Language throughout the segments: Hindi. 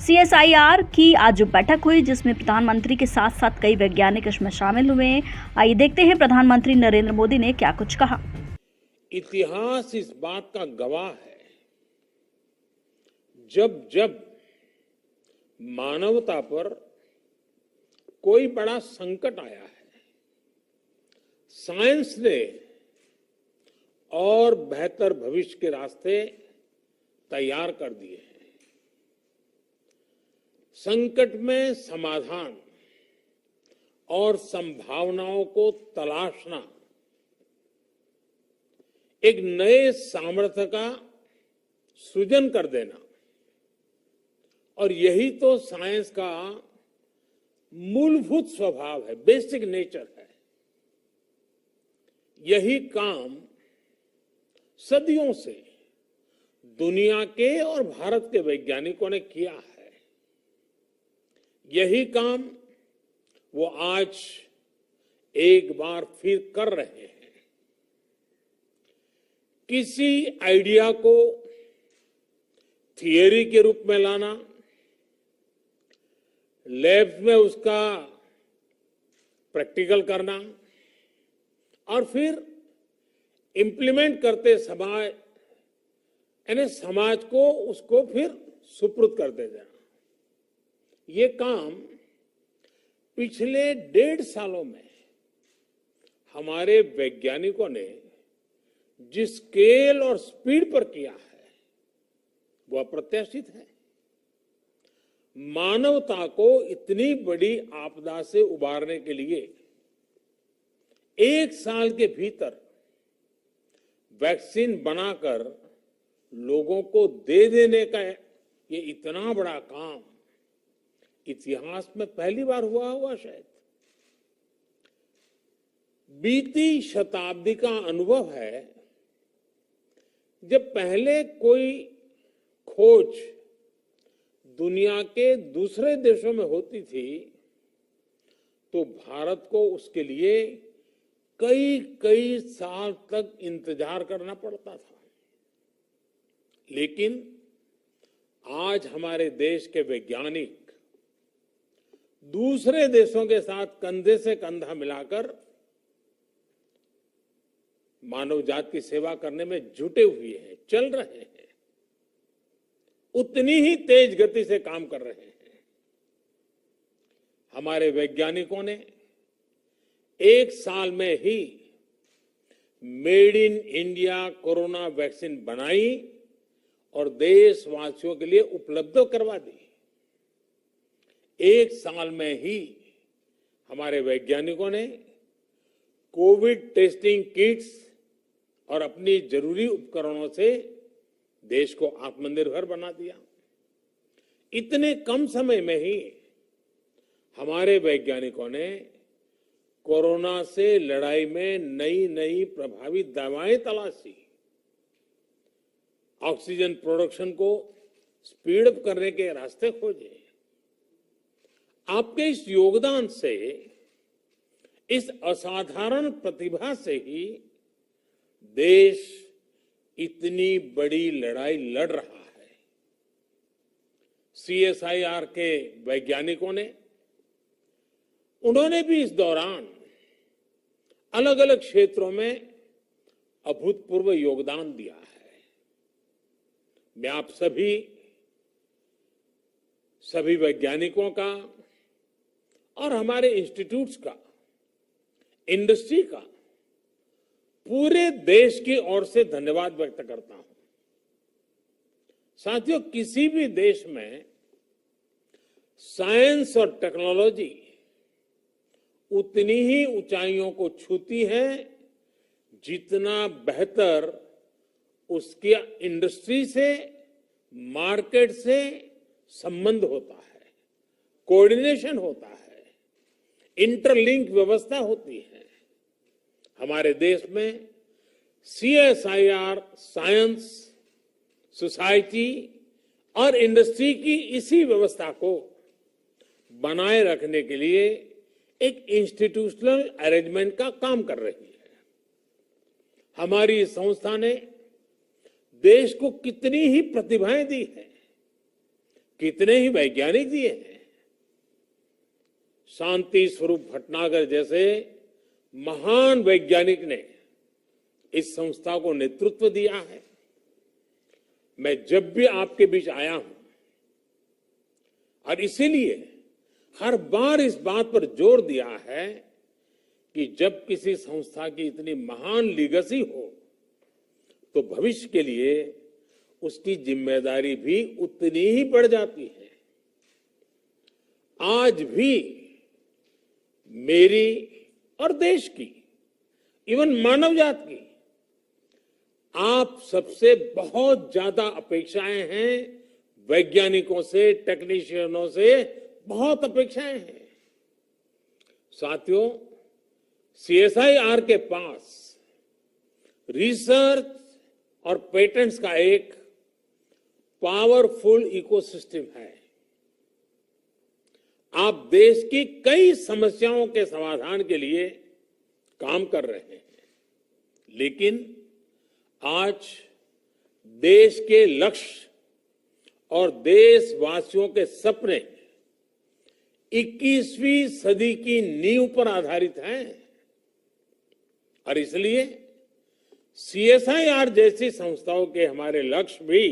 सीएसआईआर की आज बैठक हुई जिसमें प्रधानमंत्री के साथ साथ कई वैज्ञानिक इसमें शामिल हुए। आइए देखते हैं प्रधानमंत्री नरेंद्र मोदी ने क्या कुछ कहा। इतिहास इस बात का गवाह है, जब जब मानवता पर कोई बड़ा संकट आया है, साइंस ने और बेहतर भविष्य के रास्ते तैयार कर दिए हैं। संकट में समाधान और संभावनाओं को तलाशना एक नए सामर्थ्य का सृजन कर देना, और यही तो साइंस का मूलभूत स्वभाव है, बेसिक नेचर है। यही काम सदियों से दुनिया के और भारत के वैज्ञानिकों ने किया है। यही काम वो आज एक बार फिर कर रहे हैं। किसी आइडिया को थियरी के रूप में लाना, लैब्स में उसका प्रैक्टिकल करना और फिर इंप्लीमेंट करते समय यानी समाज को उसको फिर सुपुर्द कर दे देना, ये काम पिछले 1.5 सालों में हमारे वैज्ञानिकों ने जिस स्केल और स्पीड पर किया है वो अप्रत्याशित है। मानवता को इतनी बड़ी आपदा से उबारने के लिए 1 साल के भीतर वैक्सीन बनाकर लोगों को दे देने का ये इतना बड़ा काम इतिहास में पहली बार हुआ होगा शायद। बीती शताब्दी का अनुभव है, जब पहले कोई खोज दुनिया के दूसरे देशों में होती थी तो भारत को उसके लिए कई कई साल तक इंतजार करना पड़ता था। लेकिन आज हमारे देश के वैज्ञानिक दूसरे देशों के साथ कंधे से कंधा मिलाकर मानव जाति की सेवा करने में जुटे हुए हैं, चल रहे हैं, उतनी ही तेज गति से काम कर रहे हैं। हमारे वैज्ञानिकों ने 1 साल में he made in India corona vaccine बनाई और देशवासियों के लिए उपलब्ध करवा दी। 1 साल में ही हमारे वैज्ञानिकों ने कोविड टेस्टिंग किट्स और अपनी जरूरी उपकरणों से देश को आत्मनिर्भर बना दिया। इतने कम समय में ही हमारे वैज्ञानिकों ने कोरोना से लड़ाई में नई नई प्रभावी दवाएं तलाशी, ऑक्सीजन प्रोडक्शन को स्पीड अप करने के रास्ते खोजे। आपके इस योगदान से, इस असाधारण प्रतिभा से ही देश इतनी बड़ी लड़ाई लड़ रहा है। सीएसआईआर के वैज्ञानिकों ने, उन्होंने भी इस दौरान अलग अलग क्षेत्रों में अभूतपूर्व योगदान दिया है। मैं आप सभी वैज्ञानिकों का और हमारे इंस्टीट्यूट्स का, इंडस्ट्री का पूरे देश की ओर से धन्यवाद व्यक्त करता हूं। साथियों, किसी भी देश में साइंस और टेक्नोलॉजी उतनी ही ऊंचाइयों को छूती है जितना बेहतर उसके इंडस्ट्री से, मार्केट से संबंध होता है, कोऑर्डिनेशन होता है, इंटरलिंक व्यवस्था होती है। हमारे देश में सीएसआईआर साइंस, सोसाइटी और इंडस्ट्री की इसी व्यवस्था को बनाए रखने के लिए एक इंस्टीट्यूशनल अरेंजमेंट का काम कर रही है। हमारी संस्था ने देश को कितनी ही प्रतिभाएं दी है। कितने ही वैज्ञानिक दिए हैं। शांति स्वरूप भटनागर जैसे महान वैज्ञानिक ने इस संस्था को नेतृत्व दिया है। मैं जब भी आपके बीच आया हूं और इसीलिए हर बार इस बात पर जोर दिया है कि जब किसी संस्था की इतनी महान लीगेसी हो तो भविष्य के लिए उसकी जिम्मेदारी भी उतनी ही बढ़ जाती है। आज भी मेरी और देश की, इवन मानव जात की, आप सबसे बहुत ज्यादा अपेक्षाएं हैं। वैज्ञानिकों से, टेक्नीशियनों से बहुत अपेक्षाएं हैं। साथियों, सीएसआईआर के पास रिसर्च और पेटेंट्स का एक पावरफुल इकोसिस्टम है। आप देश की कई समस्याओं के समाधान के लिए काम कर रहे हैं, लेकिन आज देश के लक्ष्य और देशवासियों के सपने 21वीं सदी की नींव पर आधारित हैं और इसलिए सीएसआईआर जैसी संस्थाओं के हमारे लक्ष्य भी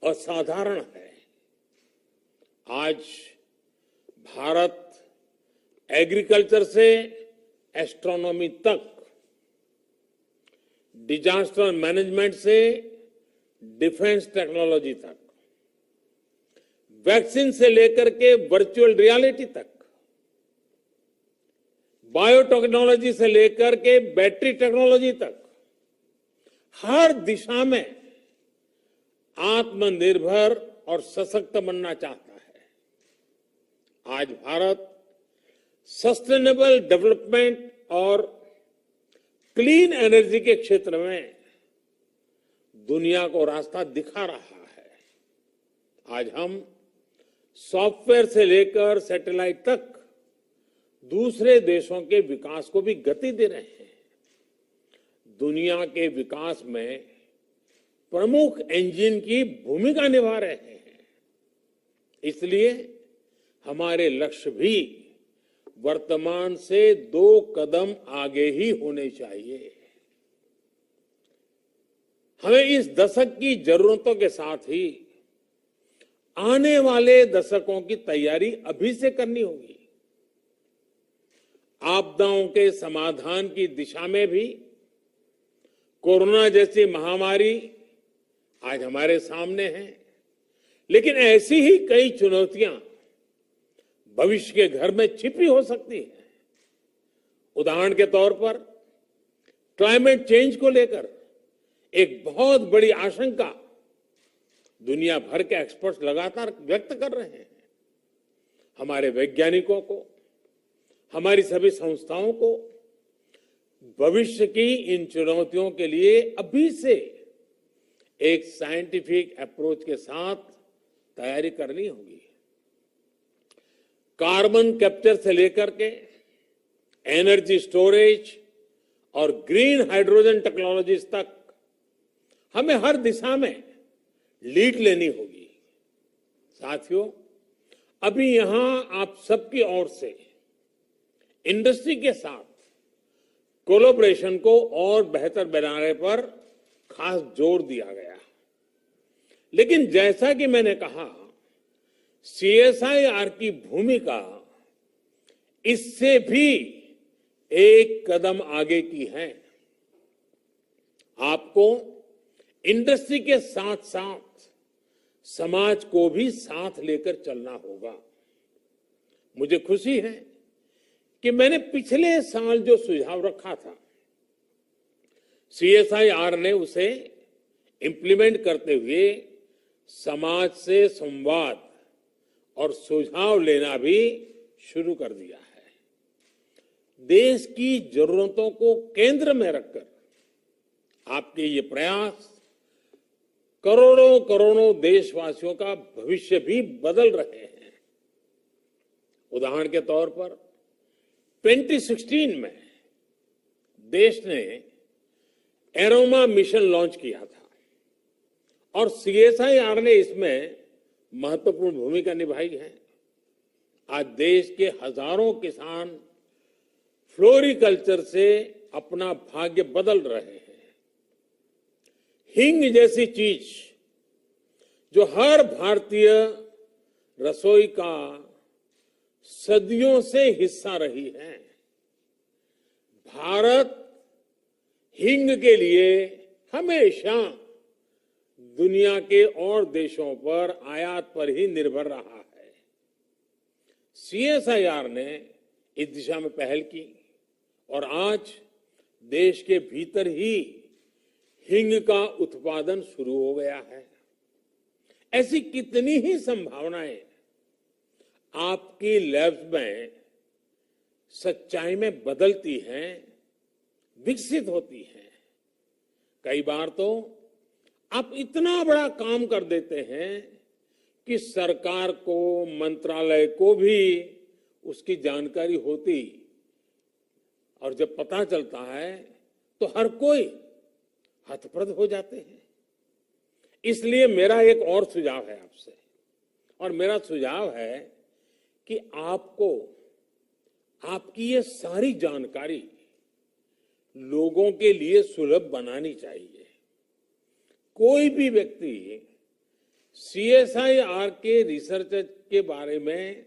असाधारण है। आज भारत एग्रीकल्चर से एस्ट्रोनॉमी तक, डिजास्टर मैनेजमेंट से डिफेंस टेक्नोलॉजी तक, वैक्सीन से लेकर के वर्चुअल रियलिटी तक, बायोटेक्नोलॉजी से लेकर के बैटरी टेक्नोलॉजी तक, हर दिशा में आत्मनिर्भर और सशक्त बनना चाहता है। आज भारत सस्टेनेबल डेवलपमेंट और क्लीन एनर्जी के क्षेत्र में दुनिया को रास्ता दिखा रहा है। आज हम सॉफ्टवेयर से लेकर सैटेलाइट तक दूसरे देशों के विकास को भी गति दे रहे हैं। दुनिया के विकास में प्रमुख इंजन की भूमिका निभा रहे हैं। इसलिए हमारे लक्ष्य भी वर्तमान से 2 कदम आगे ही होने चाहिए। हमें इस दशक की जरूरतों के साथ ही आने वाले दशकों की तैयारी अभी से करनी होगी। आपदाओं के समाधान की दिशा में भी कोरोना जैसी महामारी आज हमारे सामने है, लेकिन ऐसी ही कई चुनौतियां भविष्य के घर में छिपी हो सकती है। उदाहरण के तौर पर क्लाइमेट चेंज को लेकर एक बहुत बड़ी आशंका दुनिया भर के एक्सपर्ट्स लगातार व्यक्त कर रहे हैं। हमारे वैज्ञानिकों को, हमारी सभी संस्थाओं को भविष्य की इन चुनौतियों के लिए अभी से एक साइंटिफिक अप्रोच के साथ तैयारी करनी होगी। कार्बन कैप्चर से लेकर के एनर्जी स्टोरेज और ग्रीन हाइड्रोजन टेक्नोलॉजीज तक हमें हर दिशा में लीड लेनी होगी। साथियों, अभी यहां आप सबकी ओर से इंडस्ट्री के साथ कोलैबोरेशन को और बेहतर बनाने पर खास जोर दिया गया। लेकिन जैसा कि मैंने कहा, सीएसआईआर की भूमिका इससे भी एक कदम आगे की है। आपको इंडस्ट्री के साथ साथ समाज को भी साथ लेकर चलना होगा। मुझे खुशी है कि मैंने पिछले साल जो सुझाव रखा था, सीएसआईआर ने उसे इंप्लीमेंट करते हुए समाज से संवाद और सुझाव लेना भी शुरू कर दिया है। देश की जरूरतों को केंद्र में रखकर आपके ये प्रयास करोड़ों करोड़ों देशवासियों का भविष्य भी बदल रहे हैं। उदाहरण के तौर पर 2016 में देश ने एरोमा मिशन लॉन्च किया था और सीएसआईआर ने इसमें महत्वपूर्ण भूमिका निभाई है। आज देश के हजारों किसान फ्लोरिकल्चर से अपना भाग्य बदल रहे हैं। हींग जैसी चीज जो हर भारतीय रसोई का सदियों से हिस्सा रही है, भारत हींग के लिए हमेशा दुनिया के और देशों पर आयात पर ही निर्भर रहा है। सीएसआईआर ने इस दिशा में पहल की और आज देश के भीतर ही हींग का उत्पादन शुरू हो गया है। ऐसी कितनी ही संभावनाएं आपकी लैब्स में सच्चाई में बदलती हैं, विकसित होती हैं। कई बार तो आप इतना बड़ा काम कर देते हैं कि सरकार को, मंत्रालय को भी उसकी जानकारी होती, और जब पता चलता है तो हर कोई हतप्रभ हो जाते हैं। इसलिए मेरा एक और सुझाव है आपसे, और मेरा सुझाव है कि आपको आपकी ये सारी जानकारी लोगों के लिए सुलभ बनानी चाहिए। कोई भी व्यक्ति सीएसआईआर के रिसर्च के बारे में,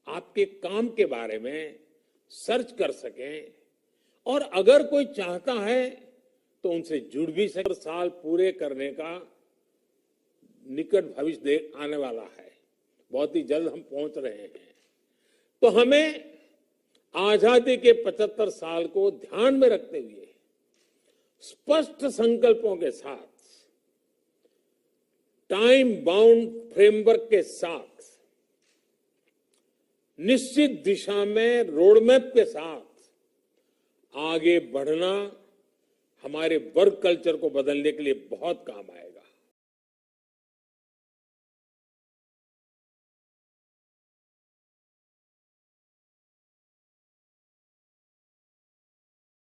आपके काम के बारे में सर्च कर सके, और अगर कोई चाहता है तो उनसे जुड़ भी सके। साल पूरे करने का निकट भविष्य आने वाला है, बहुत ही जल्द हम पहुंच रहे हैं। तो हमें आजादी के 75 साल को ध्यान में रखते हुए स्पष्ट संकल्पों के साथ, टाइम बाउंड फ्रेमवर्क के साथ, निश्चित दिशा में रोडमैप के साथ आगे बढ़ना हमारे वर्क कल्चर को बदलने के लिए बहुत काम आएगा।